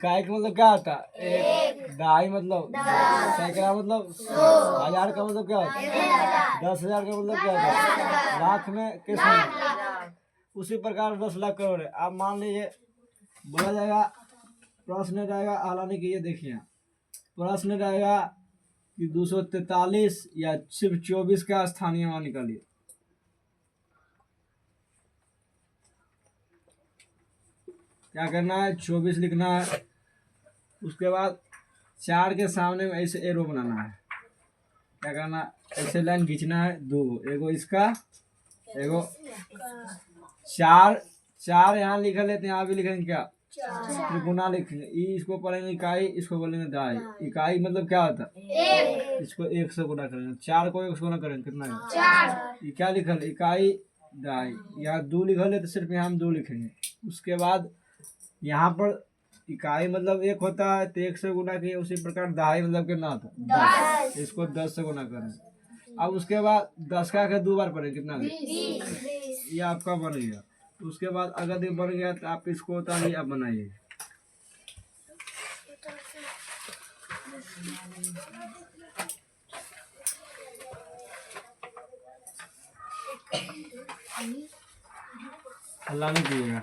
काय का मतलब क्या होता है? एक। दहाई मतलब सैकड़ा मतलब 1000 का मतलब क्या होता है? 10,000 का मतलब क्या होता है? लाख में किसमें? उसी प्रकार 10 लाख करोड़ है। आप मान लीजिए बोला जाएगा, प्रश्न रहेगा हालांकि कि ये देखिए प्रश्न रहेगा कि 243 या सिर्फ 24 का स्थानीय मान निकालिए। क्या करना है? 24 लिखना है। उसके बाद 4 के सामने में ऐसे एरो बनाना है। क्या करना? ऐसे लाइन खींचना है, दो एगो इसका एगो। चार चार यहाँ लिख लेते हैं, यहाँ भी लिखेंगे क्या? त्रिगुणा लिखेंगे। इसको पढ़ेंगे इकाई, इसको बोलेंगे दाई। इकाई मतलब क्या होता है? इसको 1 से गुना करेंगे। 4 को 1 से गुना करेंगे कितना है? ये क्या लिखल? इकाई दाई। यहाँ 2 लिखल है तो सिर्फ यहाँ हम 2 लिखेंगे। उसके बाद यहाँ पर इकाई मतलब 1 होता है तो 1 से गुना किए। उसी प्रकार दहाई मतलब कितना होता है? 10। इसको 10 से गुना करें। अब उसके बाद 10 का 2 बार पढ़ें कितना? 20। ये आपका बन गया। उसके बाद अगर ये बन गया तो आप इसको उतारिए, अब बनाइए। अल्लाह ने किया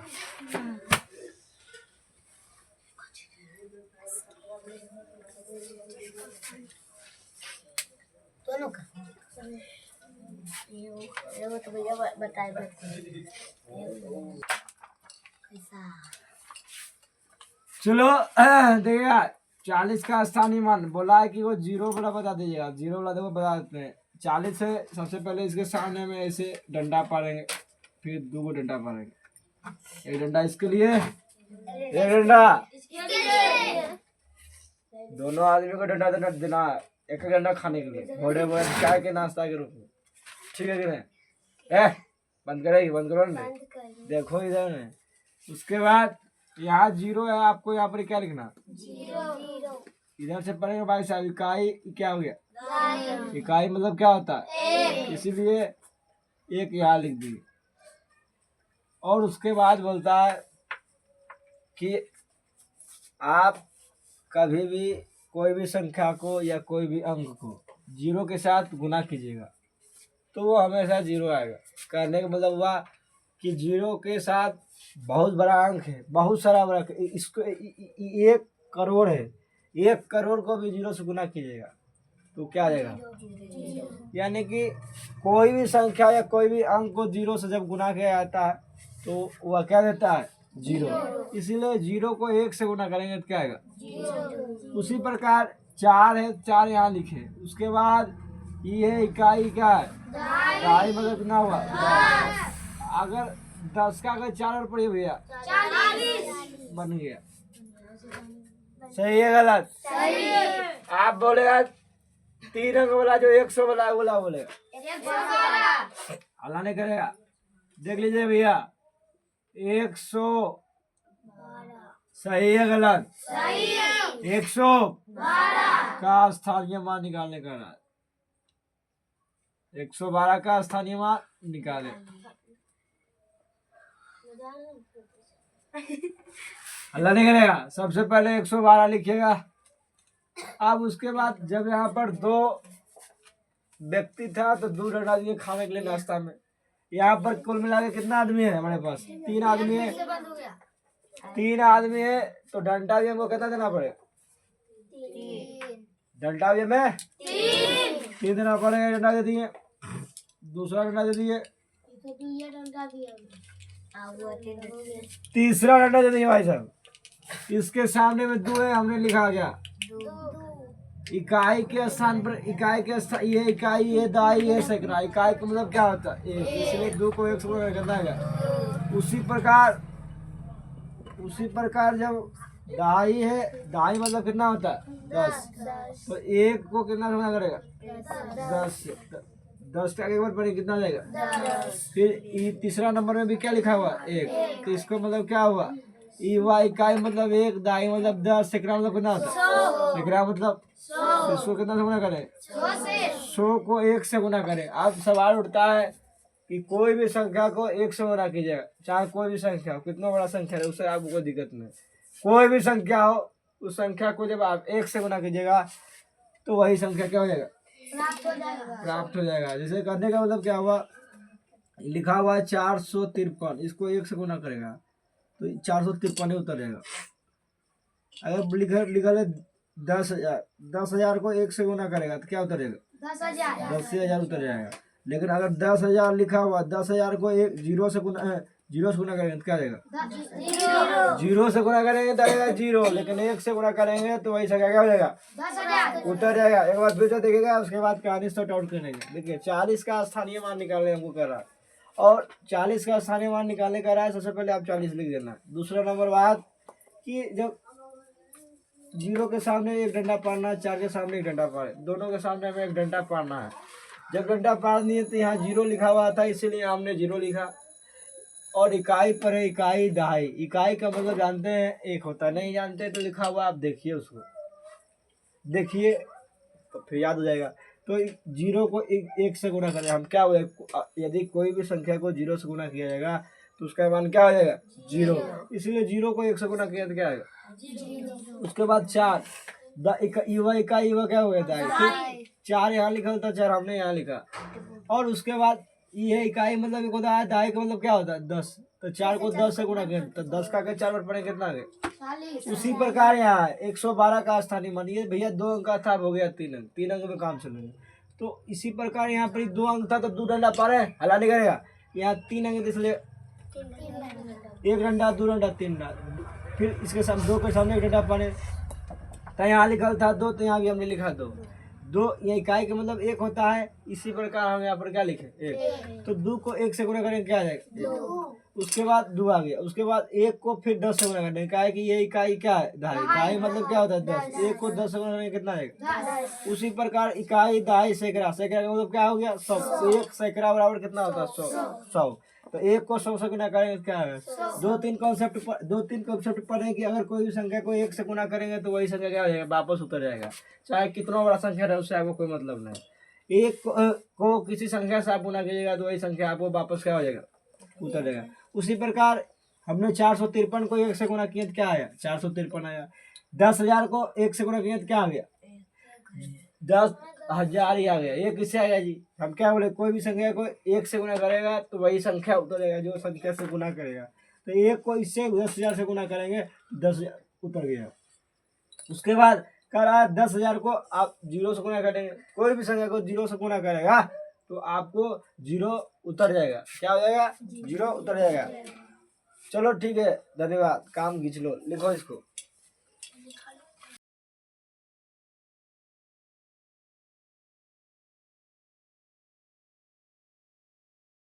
दोनों का ये तो भैया बताए कैसा। चलो देखिएगा 40 का स्थानीय मान बोला है कि वो 0 वाला बता दीजिएगा। 0 वाला देखो बता देते हैं। 40 से सबसे पहले इसके सामने में ऐसे डंडा पारेंगे, फिर 2 डंडा पारेंगे। एक डंडा इसके लिए, एक डंडा दोनों आदमी को डंडा देना है। एक डंडा खाने के लिए, बड़े बड़े चाय के नाश्ता के रूप में। ठीक है कि नहीं? बंद करेगी? बंद करो ना, देखो इधर में। उसके बाद यहाँ 0 है, आपको यहाँ पर क्या लिखना? 0। इधर से पढ़ेंगे भाई साहब। इकाई क्या हो गया? इकाई मतलब क्या होता है? इसीलिए 1 यहाँ लिख दी। और उसके बाद बोलता है कि आप कभी भी कोई भी संख्या को या कोई भी अंक को 0 के साथ गुना कीजिएगा तो वो हमेशा 0 आएगा। कहने का मतलब हुआ कि 0 के साथ बहुत बड़ा अंक है, बहुत सारा बड़ा। इसको 1 करोड़ है, 1 करोड़ को भी 0 से गुना कीजिएगा तो क्या आ जाएगा? यानी कि कोई भी संख्या या कोई भी अंक को 0 से जब गुना किया जाता है तो वह क्या देता है? 0। इसीलिए 0 को 1 से गुना करेंगे तो क्या आएगा? 0। उसी प्रकार 4 है, 4 यहाँ लिखे। उसके बाद ये इकाई क्या है? दहाई मतलब कितना हुआ? 10। अगर 10 का अगर 4 और पढ़िए भैया 40 बन गया। सही है गलत? सही। आप बोलेगा 3 अंक वाला जो 100 वाला बोला बोलेगा, अल्लाह ने करेगा। देख लीजिए भैया 112। सही है गलत? सही है। 112 का स्थानीय मान निकालने का है। 112 का स्थानीय मान निकाले। अल्लाह नहीं करेगा। सबसे पहले 112 लिखिएगा। अब उसके बाद जब यहाँ पर 2 व्यक्ति था तो 2 डंडा दिए खाने के लिए नाश्ता में। यहाँ पर कुल मिला के कितना आदमी है हमारे पास? 3 आदमी है। 3 आदमी है तो डंडा भी हमको कितना देना पड़ेगा? 3। डंडा भी हमें 3 देना पड़ेगा। डंडा दे दिए, दूसरा डंडा दे दिए, तीसरा डंडा दे दिए भाई साहब। इसके सामने में 2 है, हमने लिखा गया इकाई के स्थान पर। इकाई के ये इकाई, ये दाई, ये सैकड़ा। इकाई का मतलब क्या होता है? 1। इसलिए 2 को 1 से गुणा करना है। उसी प्रकार जब दहाई है, दहाई मतलब कितना होता है? 10। तो 1 को कितना गुणा करेगा? 10। 10 का एक बार पढ़े कितना जाएगा? 10। फिर तीसरा नंबर में भी क्या लिखा हुआ? 1। तो इसको मतलब क्या हुआ? इकाई मतलब 1, दाई मतलब 10, सैकड़ा मतलब कितना होता है? सैकड़ा मतलब 100। इसको कितना से गुना करें? 100 को 1 से गुना करें। अब सवाल उठता है कि कोई भी संख्या को 1 से गुना कीजिएगा, चाहे कोई भी संख्या हो, कितना बड़ा संख्या है उससे आपको कोई दिक्कत नहीं। कोई भी संख्या हो, उस संख्या को जब आप 1 से गुना कीजिएगा तो वही संख्या क्या हो जाएगा, प्राप्त हो जाएगा। जैसे करने का मतलब क्या हुआ, लिखा हुआ है 453, इसको 1 से गुना करेगा तो 453 ही उतर जाएगा। अगर लिखा है 10,000, 10,000 को 1 से गुना करेगा तो क्या उतर जाएगा, 10,000 उतर जाएगा। लेकिन अगर 10,000 लिखा हुआ, 10,000 को एक जीरो से गुना करेंगे तो क्या आ जाएगा, जीरो से गुना करेंगे तो आएगा जीरो, लेकिन 1 से गुना करेंगे तो वही संख्या क्या हो जाएगा, उतर जाएगा। एक बार फिर से देखिएगा, उसके बाद कहानी सॉर्ट आउट करेंगे। देखिए 40 का स्थानीय मान निकालने हमको कर रहा है, और 40 का स्थानीय मान निकालने का रहा है। सबसे पहले आप 40 लिख देना। दूसरा नंबर बात कि जब 0 के सामने एक डंडा पाड़ना है, 4 के सामने एक डंडा पाड़े, दोनों के सामने हमें एक डंडा पाड़ना है। जब डंडा पाड़ दिए तो यहाँ 0 लिखा हुआ था, इसीलिए हमने 0 लिखा। और इकाई पर है इकाई दहाई, इकाई का मतलब जानते हैं 1 होता है, नहीं जानते तो लिखा हुआ आप देखिए, उसको देखिए तो फिर याद हो जाएगा। तो 0 को 1 से गुना करें हम, क्या हुआ, यदि कोई भी संख्या को 0 से गुना किया जाएगा तो उसका मान क्या हो जाएगा, 0। इसलिए 0 को 1 से गुना किया तो क्या आएगा। उसके बाद 4 युवा क्या हो गया था, 4 यहाँ लिखा होता, 4 हमने यहाँ लिखा। और उसके बाद ये इकाई मतलब एक होता है, दहाई का मतलब क्या होता है 10, तो 4 को 10 से गुना किया तो 10 का 4 पर पड़े कितना आ गया। उसी प्रकार यहाँ 112 का स्थानीय मान, ये भैया 2 अंक का था, हो गया 3 अंक, 3 अंक में काम चलेंगे। तो इसी प्रकार यहाँ पर 2 अंक था तो 2 डंडा पा रहे हला नहीं करेगा, यहाँ 3 अंक इसलिए 1 डंडा 2 डंडा 3 डंडा। फिर इसके सामने 2 के सामने 1 डंडा पाने, तो यहाँ लिखा था 2, तो यहाँ भी हमने लिखा 2। ये इकाई का मतलब 1 होता है, इसी प्रकार हम यहाँ पर क्या लिखे 1। तो 2 को 1 से गुना करेंगे क्या आ जाएगा, 2। उसके बाद 2 आ गया। उसके बाद 1 को फिर 10 से गुना करेंगे, इकाई की ये इकाई क्या है, दहाई। दहाई मतलब क्या होता है 10, 1 को 10 से गुना करेंगे कितना आएगा। उसी प्रकार इकाई दहाई सैकड़ा, सैकड़ा का मतलब क्या हो गया 100। 1 सैकड़ा बराबर कितना होता है 100। तो 1 को 100 से गुना करेंगे क्या है। 2-3 कॉन्सेप्ट पढ़े कि अगर कोई भी संख्या को 1 से गुना करेंगे तो वही संख्या क्या हो जाएगा, वापस उतर जाएगा, चाहे कितना बड़ा संख्या रहे, उससे आपको कोई मतलब नहीं। 1 को किसी संख्या से आप गुना कीजिएगा तो वही संख्या आपको वापस क्या हो जाएगा, उतर जाएगा। उसी प्रकार हमने 453 को 1 से गुना किया तो क्या आया, 453 आया। 10,000 को 1 से गुना किया तो क्या आ गया, 10,000 ही आ गया। ये किससे आया जी, हम क्या बोले, कोई भी संख्या को 1 से गुना करेगा तो वही संख्या उतरेगा जो संख्या से गुना करेगा। तो 1 को इससे 10,000 से गुना करेंगे 10,000 उतर गया। उसके बाद कह रहा है 10,000 को आप 0 से गुना करेंगे, कोई भी संख्या को 0 से गुना करेगा तो आपको 0 उतर जाएगा, क्या हो जाएगा, 0 उतर जाएगा। चलो ठीक है, धन्यवाद, काम खींच लो, लिखो इसको।